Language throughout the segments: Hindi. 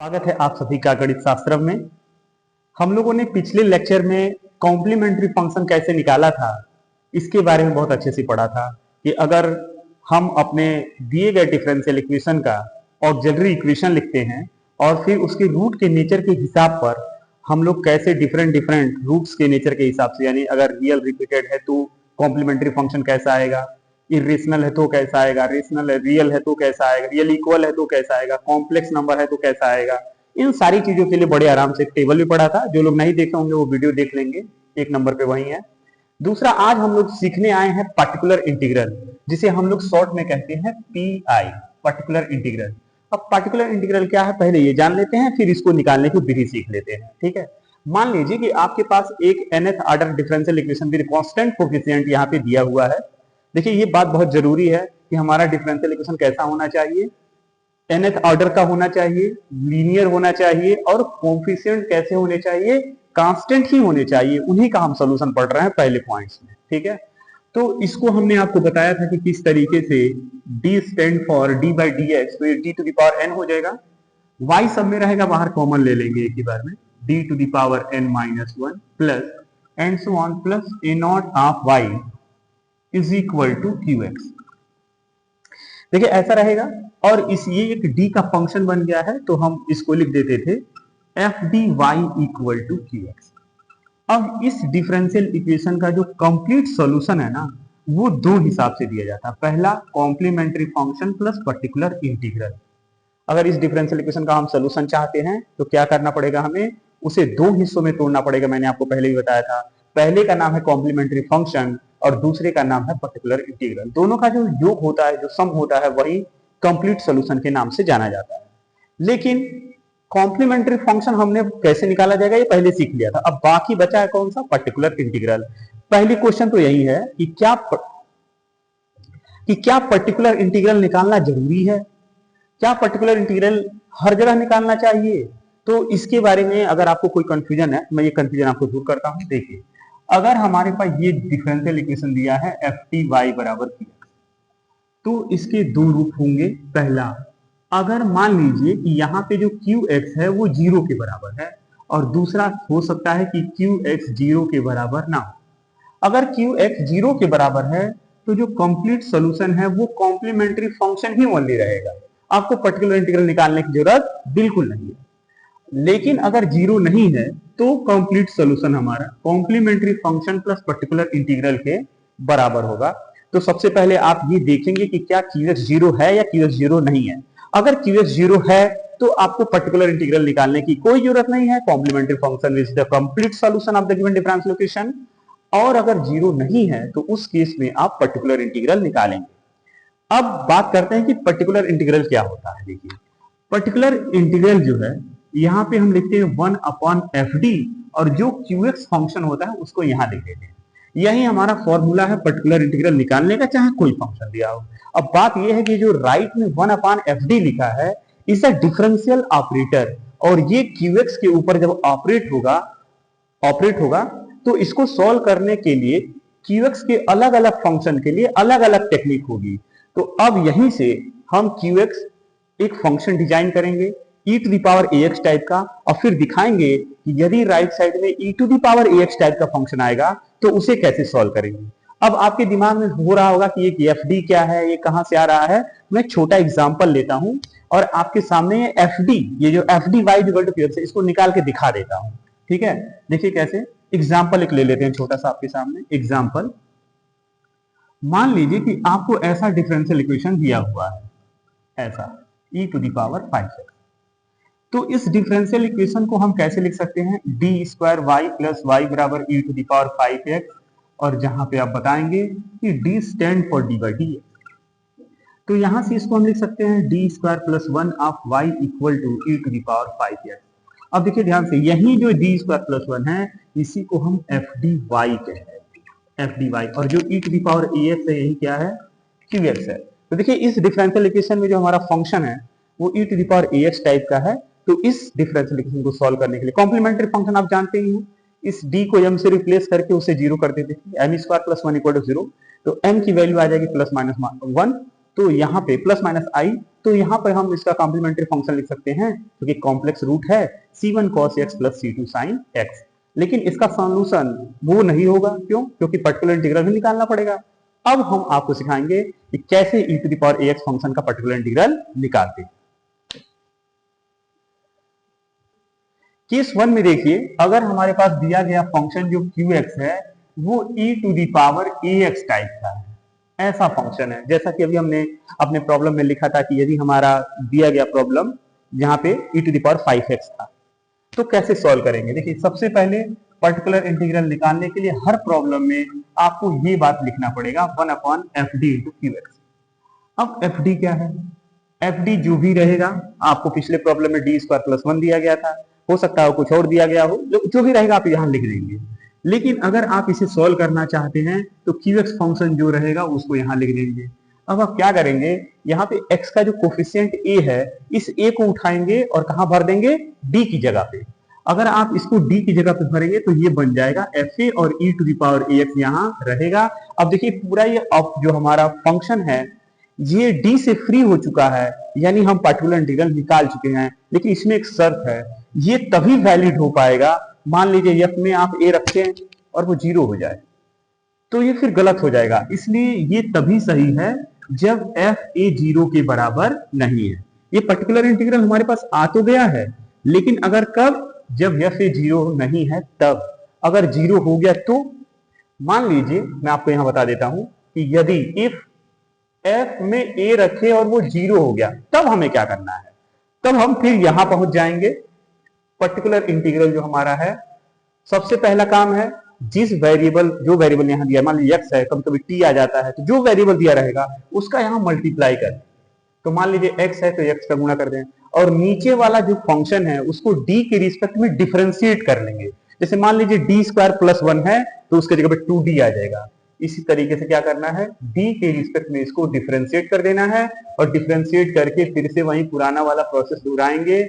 स्वागत है आप सभी का गणित शास्त्र में। हम लोगों ने पिछले लेक्चर में कॉम्प्लीमेंट्री फंक्शन कैसे निकाला था इसके बारे में बहुत अच्छे से पढ़ा था कि अगर हम अपने दिए गए डिफरेंशियल इक्वेशन का ऑक्सिलरी इक्वेशन लिखते हैं और फिर उसके रूट के नेचर के हिसाब पर हम लोग कैसे डिफरेंट डिफरेंट रूट्स के नेचर के हिसाब से, यानी अगर रियल रिपीटेड है तो कॉम्प्लीमेंट्री फंक्शन कैसा आएगा, इरेशनल है तो कैसा आएगा, रेशनल है, रियल है तो कैसा आएगा, रियल इक्वल है तो कैसा आएगा, कॉम्प्लेक्स नंबर है तो कैसा आएगा। इन सारी चीजों के लिए बड़े आराम से एक टेबल भी पढ़ा था। जो लोग नहीं देखे होंगे वो वीडियो देख लेंगे, एक नंबर पे वही है। दूसरा, आज हम लोग सीखने आए हैं पर्टिकुलर इंटीग्रल, जिसे हम लोग शॉर्ट में कहते हैं पीआई, पर्टिकुलर इंटीग्रल। अब पर्टिकुलर इंटीग्रल क्या है पहले ये जान लेते हैं, फिर इसको निकालने की विधि सीख लेते हैं। ठीक है, मान लीजिए कि आपके पास एक nth order differential equation with constant coefficient यहाँ पे दिया हुआ है। देखिए ये बात बहुत जरूरी है कि हमारा डिफरेंशियल इक्वेशन कैसा होना चाहिए, nth ऑर्डर का होना चाहिए, लीनियर होना चाहिए और कोएफिशिएंट कैसे होने चाहिए, कांस्टेंट ही होने चाहिए। उन्हीं का हम सॉल्यूशन पढ़ रहे हैं पहले पॉइंट्स में। ठीक है, तो इसको हमने आपको बताया था कि किस तरीके से d stand for d by D X, तो ये d to the power n हो जाएगा। y सब में रहेगा, बाहर कॉमन ले लेंगे एक ही बार में, d to the power n minus one plus and so on plus A naught of y is equal to Q X. देखिए ऐसा रहेगा, और इस ये एक d का फंक्शन बन गया है तो हम इसको लिख देते थे F D Y equal to Q X. अब इस डिफरेंशियल इक्वेशन का जो कंप्लीट सॉल्यूशन है ना, वो दो हिसाब से दिया जाता है। पहला complementary function plus particular integral. अगर इस डिफरेंशियल इक्वेशन का हम सॉल्यूशन चाहते हैं तो क्या करना पड़ेगा, हमें उसे दो हिस्सों में तोड़ना पड़ेगा। मैंने आपको पहले ही बताया था, पहले का नाम है कॉम्प्लीमेंट्री फंक्शन और दूसरे का नाम है पर्टिकुलर इंटीग्रल। दोनों का जो योग होता है, जो सम होता है, वही कंप्लीट सॉल्यूशन के नाम से जाना जाता है। लेकिन कॉम्प्लीमेंट्री फंक्शन हमने कैसे निकाला जाएगा ये पहले सीख लिया था। अब बाकी बचा है कौन सा, पर्टिकुलर इंटीग्रल। पहली क्वेश्चन तो यही है कि क्या पर्टिकुलर इंटीग्रल निकालना जरूरी है, क्या पर्टिकुलर इंटीग्रल हर जगह निकालना चाहिए। तो इसके बारे में अगर आपको कोई कंफ्यूजन है, मैं ये कंफ्यूजन आपको दूर करता हूं। देखिए, अगर हमारे पास ये डिफरेंशियल इक्वेशन दिया है एफ टी वाई बराबर क्यू, तो इसके दो रूप होंगे। पहला, अगर मान लीजिए कि यहाँ पे जो क्यू एक्स है वो जीरो के बराबर है, और दूसरा हो सकता है कि क्यू एक्स जीरो के बराबर ना हो। अगर क्यू एक्स जीरो के बराबर है तो जो कंप्लीट सॉल्यूशन है वो कॉम्प्लीमेंट्री फंक्शन ही ओनली रहेगा, आपको पर्टिकुलर इंटीग्रल निकालने की जरूरत बिल्कुल नहीं है। लेकिन अगर जीरो नहीं है तो कंप्लीट सॉल्यूशन हमारा complementary function plus particular integral के बराबर होगा। तो सबसे पहले आप ये देखेंगे कि क्या क्यू एक्स जीरो है या क्यू एक्स जीरो नहीं है। अगर क्यू एक्स जीरो है तो आपको पर्टिकुलर इंटीग्रल निकालने की कोई जरूरत नहीं है, complementary function is the complete solution of the given differential equation. और अगर जीरो नहीं है तो उस केस में आप पर्टिकुलर इंटीग्रल निकालेंगे। अब बात करते हैं कि पर्टिकुलर इंटीग्रल क्या होता है। देखिए, पर्टिकुलर इंटीग्रल जो है यहाँ पे हम लिखते हैं वन अपॉन एफ डी, और जो क्यू एक्स फंक्शन होता है उसको यहाँ लिख देते हैं। यही हमारा फॉर्मूला है पर्टिकुलर इंटीग्रल निकालने का, चाहे कोई फंक्शन दिया हो। अब बात यह है कि जो राइट में वन अपॉन एफ डी लिखा है इस अ डिफरेंशियल ऑपरेटर, और ये क्यू एक्स के ऊपर जब ऑपरेट होगा तो इसको सॉल्व करने के लिए क्यू एक्स के अलग अलग फंक्शन के लिए अलग अलग टेक्निक होगी। तो अब यहीं से हम क्यू एक्स एक फंक्शन डिजाइन करेंगे e to the power ax type का, और फिर दिखाएंगे कि यदि राइट साइड में e to the power ax type का फंक्शन आएगा तो उसे कैसे सॉल्व करेंगे। अब आपके दिमाग में हो रहा होगा कि ये fd क्या है, ये कहां से आ रहा है। मैं छोटा एग्जांपल लेता हूं और आपके सामने ये fd, ये जो fd y equal to Q X है, इसको निकाल के दिखा देता हूं। ठीक है, देखिए कैसे। एग्जाम्पल एक ले लेते हैं छोटा सा आपके सामने एग्जाम्पल। मान लीजिए कि आपको ऐसा डिफरेंशियल इक्वेशन दिया हुआ है, ऐसा e to the power 5x। तो इस डिफरेंशियल इक्वेशन को हम कैसे लिख सकते हैं, D square Y plus Y बराबर e to the power 5x, और जहां पे आप बताएंगे कि d stand for D by D, तो यहां से इसको हम लिख सकते हैं D square plus one of Y equal to e to the power 5x। अब देखिए ध्यान से, यही जो डी स्क्वायर प्लस वन है इसी को हम एफ डी वाई कहते हैं, एफ डी वाई, और जो e to the power ax है यही क्या है, क्यू एक्स है। तो देखिए इस डिफरेंशियल इक्वेशन में जो हमारा फंक्शन है वो e to the power ax type का है। तो इस डिफरेंशियल इक्वेशन को सॉल्व करने के लिए कॉम्प्लीमेंट्री फंक्शन आप जानते ही हैं, इस d को m से रिप्लेस करके उसे जीरो कर देते हैं, M square plus one equal to zero. तो m की वैल्यू आ जाएगी प्लस माइनस वन, तो यहाँ पे प्लस माइनस आई, तो यहाँ पर हम इसका कॉम्प्लीमेंट्री फंक्शन लिख सकते हैं क्योंकि कॉम्प्लेक्स रूट है c1 cos x plus c2 sin x। लेकिन इसका सॉल्यूशन वो नहीं होगा, क्यों? क्योंकि पर्टिकुलर इंटीग्रल भी निकालना पड़ेगा। अब हम आपको सिखाएंगे कि कैसे e to the power ax function का पर्टिकुलर इंटीग्रल निकालते हैं। केस 1 में देखिए, अगर हमारे पास दिया गया फंक्शन जो qx है वो e to the power ax type का है, ऐसा फंक्शन है जैसा कि अभी हमने अपने प्रॉब्लम में लिखा था कि यदि हमारा दिया गया प्रॉब्लम यहाँ पे e to the power 5x था, तो कैसे सॉल्व करेंगे? देखिए, सबसे पहले पर्टिकुलर इंटीग्रल निकालने के लिए हर प्रॉब्लम में आपको ये बात लिखना पड़ेगा 1/fd इंटू qx। अब fd क्या है? fd जो भी रहेगा, आपको पिछले प्रॉब्लम में d स्क्वायर प्लस 1 दिया गया था, हो सकता है कुछ और दिया गया हो, जो भी रहेगा आप यहाँ लिख देंगे। लेकिन अगर आप इसे सॉल्व करना चाहते हैं तो qx फंक्शन जो रहेगा उसको यहाँ लिख देंगे। अब आप क्या करेंगे, यहाँ पे x का जो कोफिशिएंट a है, इस a को उठाएंगे और कहाँ भर देंगे? d की जगह पे। अगर आप इसको d की जगह पे भरेंगे तो ये बन जाएगा fa और e to the power ax यहाँ रहेगा। अब देखिए, पूरा ये जो हमारा फंक्शन है ये d से फ्री हो चुका है, यानी हम पार्टिकुलर इंटीग्रल निकाल चुके हैं। लेकिन इसमें एक शर्त है, ये तभी वैलिड हो पाएगा, मान लीजिए f में आप a रखें और वो 0 हो जाए, तो ये फिर गलत हो जाएगा। इसलिए ये तभी सही है जब f a 0 के बराबर नहीं है। ये पर्टिकुलर इंटीग्रल हमारे पास आ तो गया है, लेकिन अगर कब? जब f a 0 नहीं है तब। अगर 0 हो गया तो मान लीजिए, मैं आपको यहां बता देता हूं कि यदि इफ f में a रखे और वो 0 हो गया, तब हमें क्या करना है? तब हम फिर यहां पहुंच जाएंगे। पर्टिकुलर इंटीग्रल जो हमारा है, सबसे पहला काम है जिस वेरिएबल, जो वेरिएबल यहां दिया, मान लीजिए x है, कभी कभी t आ जाता है, तो जो वेरिएबल दिया रहेगा उसका यहां मल्टीप्लाई करें। तो मान लीजिए x है तो x का गुणा कर दें, और नीचे वाला जो फंक्शन है उसको d के रिस्पेक्ट में डिफरेंशिएट कर लेंगे। जैसे मान लीजिए d स्क्वायर प्लस 1 है तो उसके जगह पे 2d आ जाएगा। इसी तरीके से क्या करना है, d के रिस्पेक्ट में इसको डिफरेंशिएट कर देना है, और डिफरेंशिएट करके फिर से वही पुराना वाला प्रोसेस दोहराएंगे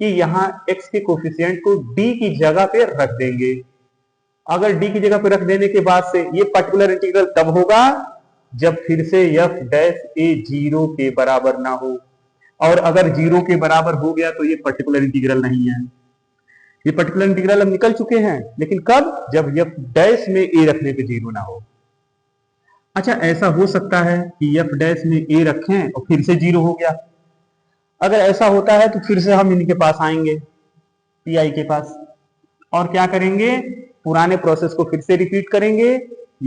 कि यहाँ x के कोफिशिएंट को d की जगह पे रख देंगे। अगर d की जगह पे रख देने के बाद से ये पर्टिकुलर इंटीग्रल तब होगा जब फिर से f डैश a 0 के बराबर ना हो, और अगर 0 के बराबर हो गया तो ये पर्टिकुलर इंटीग्रल नहीं है। ये पर्टिकुलर इंटीग्रल हम निकल चुके हैं, लेकिन कब? जब f डैश में a रखने पे 0 ना हो। अच्छा, ऐसा हो सकता है कि f डैश में a रखें और फिर से 0 हो गया। अगर ऐसा होता है तो फिर से हम इनके पास आएंगे, पी के पास, और क्या करेंगे? पुराने प्रोसेस को फिर से रिपीट करेंगे।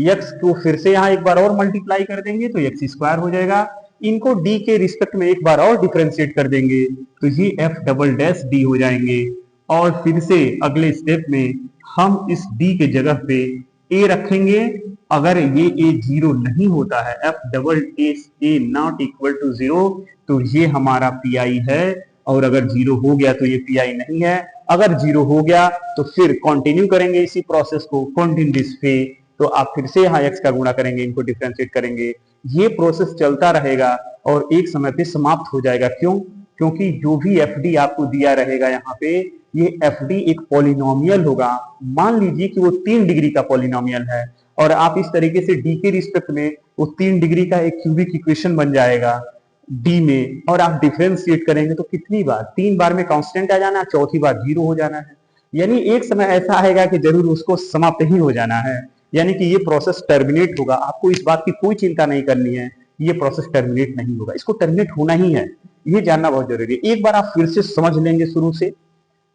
x को फिर से यहाँ एक बार और मल्टीप्लाई कर देंगे तो x स्क्वायर हो जाएगा। इनको d के रिस्पेक्ट में एक बार और डिफरेंशिएट कर देंगे तो ये f डबल डैश d हो जाएंगे। और फिर से अगले स्टेप में हम इस d के जगह पे a रखेंगे। अगर ये a 0 नहीं होता है, f double dash a not equal to 0, तो ये हमारा पी है, और अगर 0 हो गया तो ये पी नहीं है। अगर 0 हो गया तो फिर कंटिन्यू करेंगे इसी प्रोसेस को, कंटिन्यू दिस वे, तो आप फिर से यहाँ x का गुणा करेंगे, इनको डिफरेंशिएट करेंगे। ये प्रोसेस चलता रहेगा और एक समय पे समाप्त हो जाएगा। क्यों? क्योंकि जो भी fd आपको दिया रहेगा यहाँ पे, ये fd एक पॉलिनोमियल होगा। मान लीजिए कि वो 3 डिग्री का पॉलिनोमियल है, और आप इस तरीके से d के रिस्पेक्ट में वो 3 डिग्री का एक क्यूबिक इक्वेशन बन जाएगा d में, और आप डिफरेंशिएट करेंगे तो कितनी बार? 3 बार में कांस्टेंट आ जाना, चौथी बार 0 हो जाना है। यानी एक समय ऐसा आएगा कि जरूर उसको समाप्त ही हो जाना है, यानी कि ये प्रोसेस टर्मिनेट होगा। आपको इस बात की कोई चिंता नहीं करनी है, ये प्रोसेस टर्मिनेट नहीं होगा, इसको टर्मिनेट होना ही है, ये जानना बहुत जरूरी है। एक बार आप फिर से समझ लेंगे शुरू से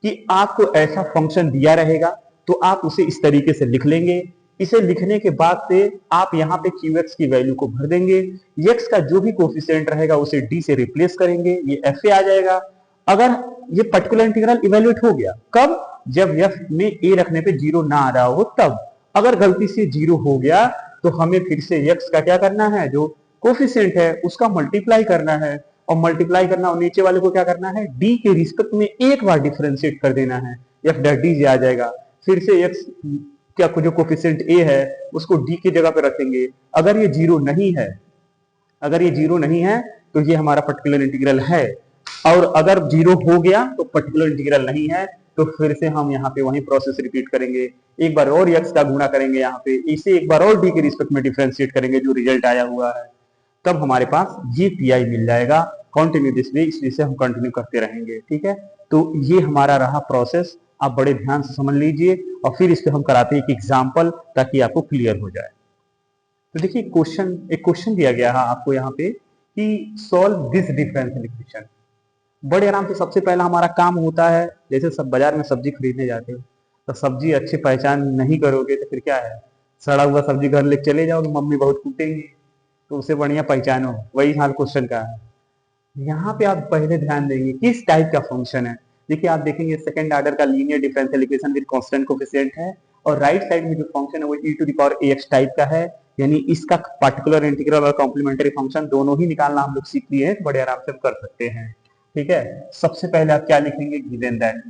कि आपको ऐसा फंक्शन दिया रहेगा तो आप उसे इस तरीके से लिख लेंगे। इसे लिखने के बाद से आप यहाँ पे qx की वैल्यू को भर देंगे, x का जो भी कोफिशिएंट रहेगा उसे d से रिप्लेस करेंगे, ये fa आ जाएगा। अगर ये पर्टिकुलर इंटीग्रल इवेल्युएट हो गया, कब? जब f में a रखने पे 0 ना आ रहा हो तब। अगर गलती से 0 हो गया तो हमें फिर से x का क्या करना है, जो कोफिशिएंट है उसका मल्टीप्लाई करना है, और मल्टीप्लाई करना, और नीचे वाले को क्या करना है, d के रिस्पेक्ट में एक बार डिफरेंशिएट कर देना है, f डैश d आ जाएगा। फिर से x क्या जो कोफिशिएंट a है उसको d की जगह पे रखेंगे। अगर ये 0 नहीं है, अगर ये 0 नहीं है तो ये हमारा पर्टिकुलर इंटीग्रल है, और अगर 0 हो गया तो पर्टिकुलर इंटीग्रल नहीं है। तो फिर से हम यहाँ पे वही प्रोसेस रिपीट करेंगे, एक बार और x का गुणा करेंगे यहाँ पे, इसे एक बार और d के रिस्पेक्ट में डिफरेंशिएट करेंगे जो रिजल्ट आया हुआ है। तब हमारे पास ये पीआई मिल जाएगा कंटिन्यू दिस वे, इसलिए से हम कंटिन्यू करते रहेंगे। ठीक है, तो ये हमारा रहा प्रोसेस, आप बड़े ध्यान से समझ लीजिए और फिर इस पे हम कराते हैं एक एग्जाम्पल ताकि आपको क्लियर हो जाए। तो देखिए एक क्वेश्चन दिया गया है आपको यहाँ पे कि सॉल्व दिस डिफरेंशियल इक्वेशन। बड़े आराम से सबसे पहला हमारा काम होता है, जैसे सब बाजार में सब्जी खरीदने जाते हो तो सब्जी अच्छी पहचान नहीं करोगे तो फिर क्या है, सड़ा हुआ सब्जी घर लेके चले जाओगे, मम्मी बहुत कूटेंगी, तो उसे बढ़िया पहचानो। वही हाल क्वेश्चन का है। यहाँ पे आप पहले ध्यान देंगे किस टाइप का फंक्शन है। देखिए आप देखेंगे सेकंड ऑर्डर का linear differential equation with constant coefficient है और राइट साइड में जो फंक्शन है वो e to the power ax type का है, यानी इसका पार्टिकुलर इंटीग्रल और कॉम्प्लीमेंट्री फंक्शन दोनों ही निकालना हम लोग सीख लिए हैं, बड़े आराम से हम कर सकते हैं। ठीक है, सबसे पहले आप क्या लिखेंगे, गिवन दैट।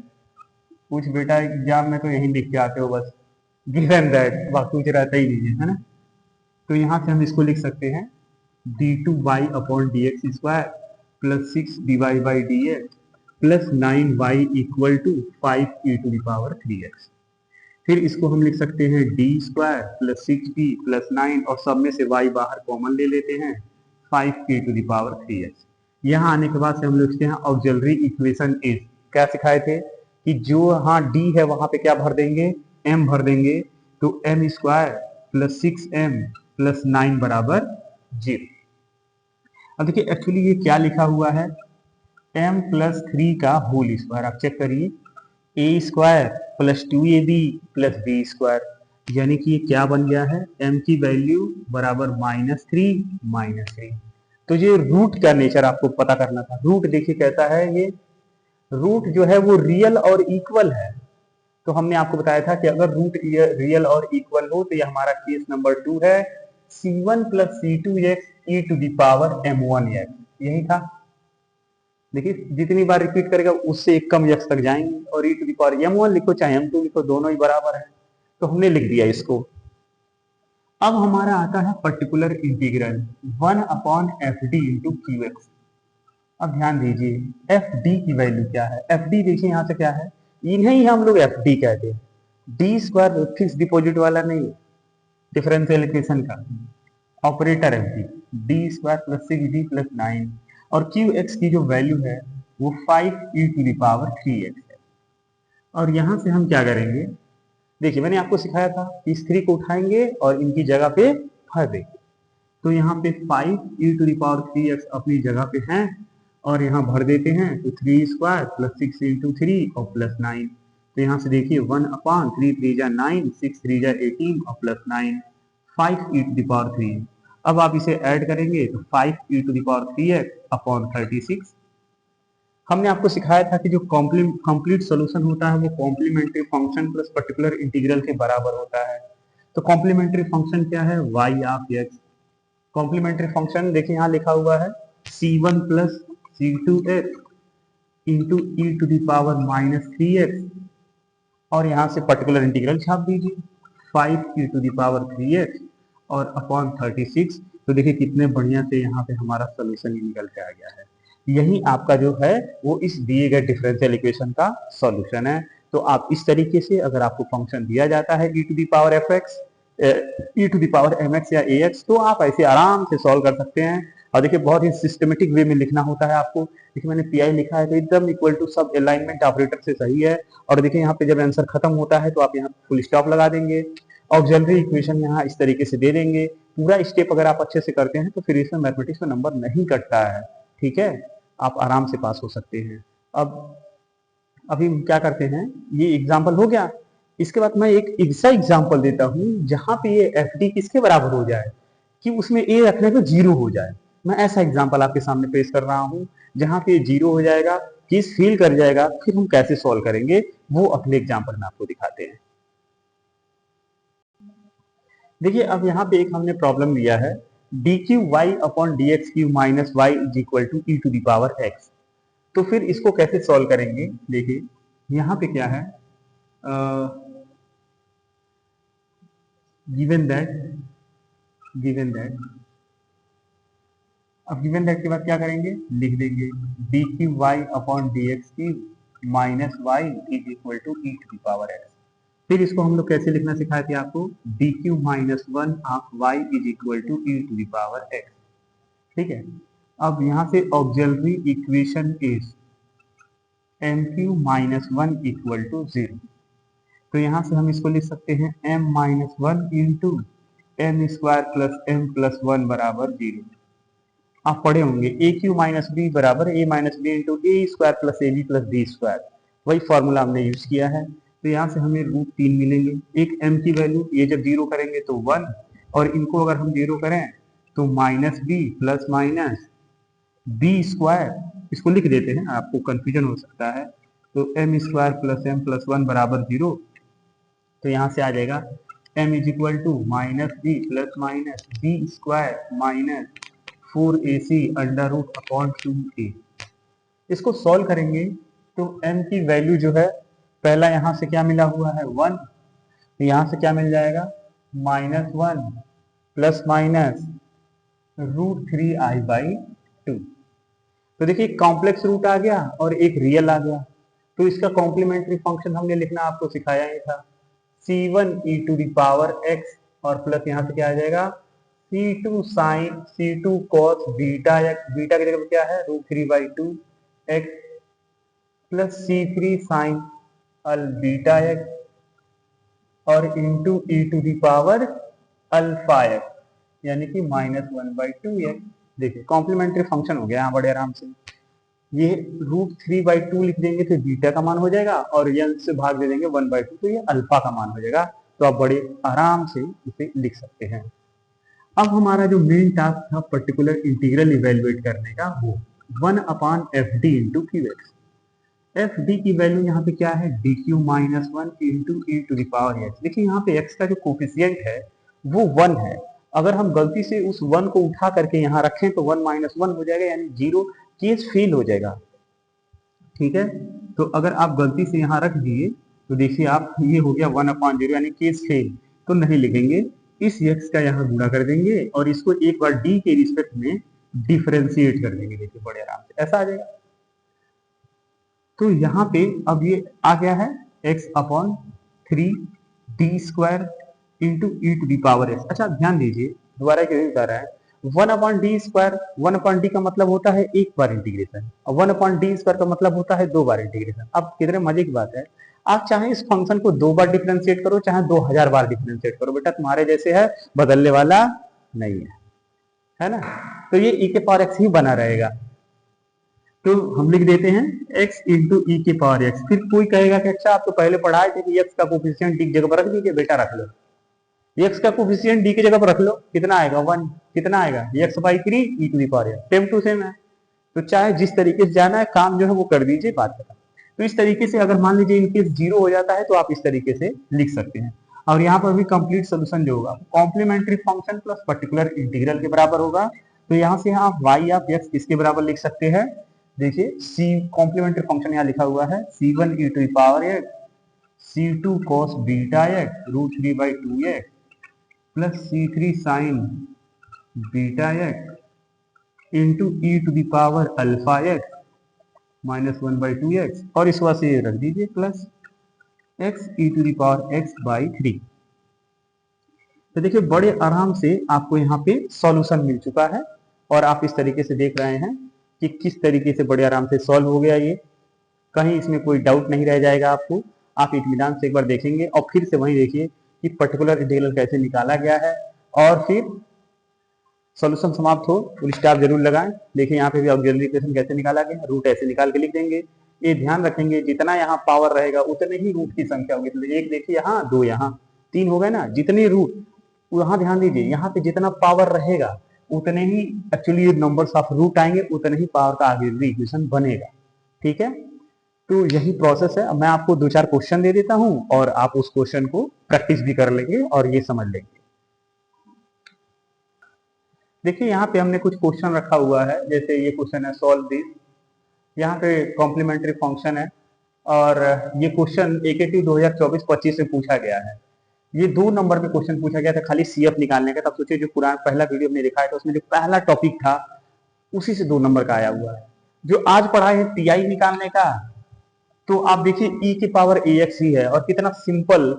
कुछ बेटा एग्जाम में तो यही लिख के आते हो बस, गिवन दैट, बाकी कुछ रहता ही नहीं है ना। तो यहाँ से हम इसको लिख सकते हैं d2y upon dx square plus 6dy by dx plus 9y equal to 5e to the power 3x। फिर इसको हम लिख सकते हैं D square plus 6d plus 9 और सब में से y बाहर कॉमन ले लेते हैं 5e to the power 3x। यहाँ आने के बाद से हम लिखते हैं ऑक्सिलरी इक्वेशन इज, क्या सिखाए थे कि जो यहाँ d है वहां पे क्या भर देंगे, m भर देंगे, तो m square plus 6m plus 9 बराबर 0। अब देखिए एक्चुअली ये क्या लिखा हुआ है, m प्लस 3 का होल स्क्वायर। आप चेक करिए, A square plus 2ab plus B square, यानी कि ये क्या बन गया है, m की वैल्यू बराबर -3। तो ये रूट का नेचर आपको पता करना था। रूट देखिए कहता है, ये रूट जो है वो रियल और इक्वल है। तो हमने आपको बताया था कि अगर रूट रियल और इक्वल हो तो ये हमारा केस नंबर 2 है, c1 plus c2x e to the power m1x, यही था। देखिए जितनी बार रिपीट करेगा उससे एक कम x तक जाएंगे, और e to the power m1 लिखो चाहे m2 लिखो दोनों ही बराबर है, तो हमने लिख दिया इसको। अब हमारा आता है particular integral 1 upon F D into Q X. अब ध्यान दीजिए एफ डी की वैल्यू क्या है, एफ डी देखिए यहाँ से क्या है, इन्हें ही हम लोग एफ डी कहते हैं। डी स्क्वायर फिक्स डिपॉजिट वाला नहीं, डिफरेंशियल इक्वेशन का operator F D, D square plus 6d plus 9, और क्यू एक्स की जो वैल्यू है वो 5e to the power 3x है। और यहाँ से हम क्या करेंगे, देखिए मैंने आपको सिखाया था इस 3 को उठाएंगे और इनकी जगह पे भर देंगे। तो यहाँ पे 5e to the power 3x अपनी जगह पे हैं और यहाँ भर देते हैं, तो 3 स्क्वायर प्लस 6 इंटू 3 और प्लस 9। तो यहाँ से देखिए 1 अपॉन 3 3 जा 9, 6 3 जा 18 और plus 9, 5e to the power 3। अब आप इसे ऐड करेंगे तो 5e to the power 3x upon 36। हमने आपको सिखाया था कि जो कंप्लीट सॉल्यूशन होता है वो complementary function plus particular integral के बराबर होता है। तो कॉम्प्लीमेंट्री फंक्शन क्या है, y of x। Complementary function देखिए यहाँ लिखा हुआ है c1 plus c2x into E to the power -3x, और यहाँ से पर्टिकुलर इंटीग्रल छाप दीजिए 5e to the power 3x और अपॉन 36। तो देखिए कितने बढ़िया से यहाँ पे हमारा सोल्यूशन निकल के आ गया है। यही आपका जो है वो इस दिए गए डिफरेंशियल इक्वेशन का सॉल्यूशन है। तो आप इस तरीके से अगर आपको फंक्शन दिया जाता है e to the power fx, e to the power mx या ax, तो आप ऐसे आराम से सॉल्व कर सकते हैं। और देखिए बहुत ही सिस्टमेटिक वे में लिखना होता है आपको। देखिए मैंने पी आई लिखा है तो एकदम इक्वल टू सब अलाइनमेंट ऑपरेटर से सही है। और देखिए यहाँ पे जब आंसर खत्म होता है तो आप यहाँ फुल स्टॉप लगा देंगे, ऑक्सिलरी इक्वेशन यहाँ इस तरीके से दे देंगे। पूरा स्टेप अगर आप अच्छे से करते हैं तो फिर इसमें मैथमेटिक्स में नंबर नहीं कटता है। ठीक है, आप आराम से पास हो सकते हैं। अब अभी क्या करते हैं, ये एग्जाम्पल हो गया। इसके बाद मैं एक ऐसा एग्जाम्पल देता हूँ जहां पे ये एफ डी किसके बराबर हो जाए कि उसमें ए रखने पे 0 हो जाए। मैं ऐसा एग्जाम्पल आपके सामने पेश कर रहा हूँ जहां पे 0 हो जाएगा, केस फील कर जाएगा, फिर हम कैसे सॉल्व करेंगे वो अगले एग्जाम्पल में आपको दिखाते हैं। देखिए अब यहाँ पे एक हमने प्रॉब्लम लिया है D cube Y upon D X cube minus Y is equal to E to the power X. तो फिर इसको कैसे सॉल्व करेंगे, देखिए यहाँ पे क्या है, गिवन दैट अब गिवन दैट के बाद क्या करेंगे, लिख देंगे D cube Y upon D X cube minus Y is equal to E to the power X. फिर इसको हम लोग कैसे लिखना सिखाए थे आपको, D cube minus 1 of Y is equal to E to the power X. ठीक है। अब यहाँ से auxiliary equation is M cube minus one equal to 0। तो यहाँ से हम इसको लिख सकते हैं m minus one into M square plus M plus one बराबर 0। आप पढ़े होंगे ए क्यू माइनस बी बराबर A minus B into A square plus A B plus B square, वही फॉर्मूला हमने यूज किया है। तो यहाँ से हमें रूट 3 मिलेंगे। एक m की वैल्यू, ये जब 0 करेंगे तो 1, और इनको अगर हम 0 करें तो minus B plus minus B square, इसको लिख देते हैं, आपको कंफ्यूजन हो सकता है। तो M square plus M plus one बराबर 0। तो यहाँ से आ जाएगा m is equal to minus B plus minus B square minus 4ac under root upon 2a। इसको सॉल्व करेंगे तो m की वैल्यू जो है, पहला यहाँ से क्या मिला हुआ है 1, तो यहाँ से क्या मिल जाएगा minus one plus minus root 3i by 2। तो देखिए कॉम्प्लेक्स रूट आ गया और एक रियल आ गया, तो इसका कॉम्प्लीमेंट्री फंक्शन हमने लिखना आपको सिखाया ही था, c1 e to the power x, और प्लस यहाँ से क्या आ जाएगा c2 sine c2 cos beta x, beta की जगह पे क्या है root 3 by 2 x plus c3 sine अल बीटा x और into e to the power alpha x, यानी कि माइनस 1 बाई 2x। देखिए कॉम्प्लीमेंट्री फंक्शन हो गया यहाँ बड़े आराम से। ये रूट 3 बाई 2 लिख देंगे तो बीटा का मान हो जाएगा, और यल से भाग दे देंगे 1 बाई 2 तो ये अल्फा का मान हो जाएगा। तो आप बड़े आराम से इसे लिख सकते हैं। अब हमारा जो मेन टास्क था पर्टिकुलर इंटीग्रल इवेल्युएट करने का, वो 1 upon F D into Q X. F D की वैल्यू यहाँ पे क्या है D cube minus one into E to the power X. देखिए यहाँ पे एक्स का जो कोफिशियंट है वो 1 है। अगर हम गलती से उस 1 को उठा करके यहाँ रखें तो 1 माइनस 1 हो जाएगा, यानी 0, केस फेल हो जाएगा। ठीक है, तो अगर आप गलती से यहाँ रख दिए तो देखिए आप, ये हो गया 1 अपॉन 0 यानी केस फेल, तो नहीं लिखेंगे, इस x का यहाँ गुणा कर देंगे और इसको एक बार d के रिस्पेक्ट में डिफरेंशिएट कर देंगे। देखिए बड़े आराम से ऐसा आ जाएगा। तो यहाँ पे अब ये आ गया है x upon 3 D square into E to the power x। अच्छा ध्यान दीजिए, दोबारा क्यों बता रहा है, 1 upon D square, 1 upon D का मतलब होता है एक बार इंटीग्रेशन, और 1 अपॉन डी स्क्वायर का मतलब होता है 2 बार इंटीग्रेशन। अब कितने मजे की बात है, आप चाहे इस फंक्शन को 2 बार डिफरेंशिएट करो चाहे 2000 बार डिफरेंशिएट करो, बेटा तुम्हारे जैसे है, बदलने वाला नहीं है ना। तो ये e के पावर x ही बना रहेगा। तो हम लिख देते हैं x इंटू ई के पावर x। फिर कोई कहेगा कि अच्छा आप तो पहले पढ़ाए थे कि x का कोफिशिएंट डी की जगह पर रख दीजिए, बेटा रख लो, x का कोफिशिएंट डी की जगह पर रख लो, कितना आएगा 1, कितना आएगा x by 3 E to the power x, same to same है। तो चाहे जिस तरीके से जाना है काम जो है वो कर दीजिए, बात खत्म। तो इस तरीके से अगर मान लीजिए इनकेस 0 हो जाता है तो आप इस तरीके से लिख सकते हैं। और यहाँ पर भी कंप्लीट सोल्यूशन जो होगा complementary function plus particular integral के बराबर होगा। तो यहाँ से आप y ऑफ x इसके बराबर लिख सकते हैं। देखिए c कॉम्प्लीमेंट्री फंक्शन यहाँ लिखा हुआ है c1 e to the power x c2 cos beta x root 3 by 2x plus c3 sine beta x into E to the power alpha x minus 1 by 2x, और इस वजह से रख दीजिए plus x E to the power x by 3। तो देखिए बड़े आराम से आपको यहाँ पे सॉल्यूशन मिल चुका है, और आप इस तरीके से देख रहे हैं कि किस तरीके से बड़े आराम से सॉल्व हो गया ये, कहीं इसमें कोई डाउट नहीं रह जाएगा आपको। आप इत्मीनान से एक बार देखेंगे और फिर से वहीं देखिए कि पर्टिकुलर इंटीग्रल कैसे निकाला गया है, और फिर सॉल्यूशन समाप्त हो फुल स्टॉप जरूर लगाएं। देखिए यहाँ पे भी ऑक्सिलरी इक्वेशन कैसे निकाला गया, रूट ऐसे निकाल के लिख देंगे। ये ध्यान रखेंगे जितना यहाँ पावर रहेगा उतने ही रूट की संख्या होगी। तो एक देखिए यहाँ, 2 यहाँ, 3 हो गए ना, जितने रूट, वहां ध्यान दीजिए यहाँ पे जितना पावर रहेगा उतने ही एक्चुअली नंबर्स ऑफ रूट आएंगे, उतने ही पावर का ऑक्सिलरी इक्वेशन बनेगा। ठीक है, तो यही प्रोसेस है। मैं आपको 2-4 क्वेश्चन दे देता हूं और आप उस क्वेश्चन को प्रैक्टिस भी कर लेंगे और ये समझ लेंगे। देखिए यहाँ पे हमने कुछ क्वेश्चन रखा हुआ है, जैसे ये क्वेश्चन है सॉल्व दिस, यहाँ पे कॉम्प्लीमेंट्री फंक्शन है, और ये क्वेश्चन AKT 2024-25 से पूछा गया है। ये 2 नंबर में क्वेश्चन पूछा गया था खाली CF निकालने का। तब सोचिए जो पुराना पहला वीडियो हमने दिखाया था उसमें जो पहला टॉपिक था उसी से 2 नंबर का आया हुआ है। जो आज पढ़ाए है TI निकालने का, तो आप देखिए e के पावर ax ही है, और कितना सिंपल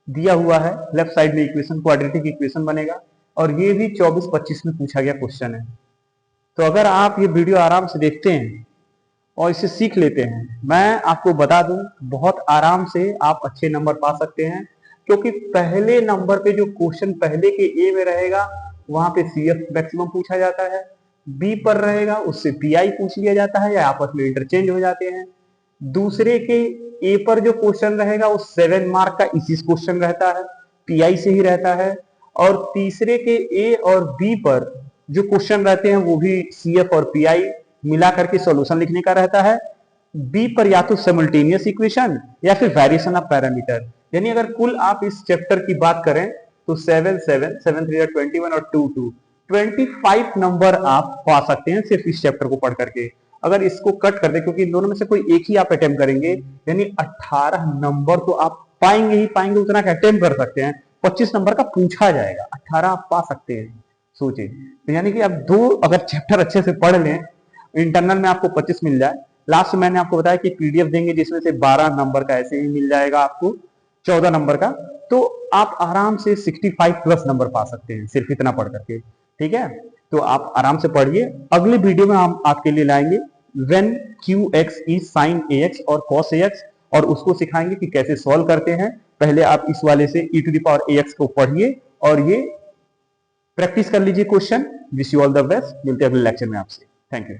दिया हुआ है, लेफ्ट साइड में इक्वेशन क्वाड्रेटिक इक्वेशन बनेगा, और ये भी 24-25 में पूछा गया क्वेश्चन है। तो अगर आप ये वीडियो आराम से देखते हैं और इसे सीख लेते हैं, मैं आपको बता दूं बहुत आराम से आप अच्छे नंबर पा सकते हैं, क्योंकि पहले नंबर पे जो क्वेश्चन पहले के ए में रहेगा वहां पे सीएफ मैक्सिमम पूछा जाता है, बी पर रहेगा उससे पीआई पूछ लिया जाता है या आपस में इंटरचेंज हो जाते हैं। दूसरे के ए पर जो क्वेश्चन रहेगा वो 7 मार्क का इसी क्वेश्चन रहता है, पीआई से ही रहता है। और तीसरे के ए और बी पर जो क्वेश्चन रहते हैं वो भी सीएफ और पीआई मिला करके सॉल्यूशन लिखने का रहता है। बी पर या तो सिमल्टेनियस इक्वेशन या फिर वेरिएशन ऑफ पैरामीटर। यानी अगर कुल आप इस चैप्टर की बात करें तो 7 7 7 3 21 और 2 2 25 नंबर आप पा सकते हैं सिर्फ इस चैप्टर को पढ़ करके। अगर इसको कट कर दे, क्योंकि इन दोनों में से कोई एक ही आप अटेम्प्ट करेंगे, यानी 18 नंबर तो आप पाएंगे ही पाएंगे, उतना का अटेम्प्ट कर सकते हैं। 25 नंबर का पूछा जाएगा, 18 आप पा सकते हैं, सोचिए। तो यानी कि आप दो अगर चैप्टर अच्छे से पढ़ लें, इंटरनल में आपको 25 मिल जाए, लास्ट में मैंने आपको बताया कि पीडीएफ देंगे जिसमें से 12 नंबर का ऐसे ही मिल जाएगा आपको, 14 नंबर का, तो आप आराम से 65 प्लस नंबर पा सकते हैं सिर्फ इतना पढ़ करके। ठीक है, तो आप आराम से पढ़िए। अगले वीडियो में हम आपके लिए लाएंगे when QX is sine AX और cos AX, और उसको सिखाएंगे कि कैसे सॉल्व करते हैं। पहले आप इस वाले से e⁴AX को पढ़िए और ये प्रैक्टिस कर लीजिए question. Wish you all the best, मिलते हैं अगले लेक्चर में आपसे। Thank you.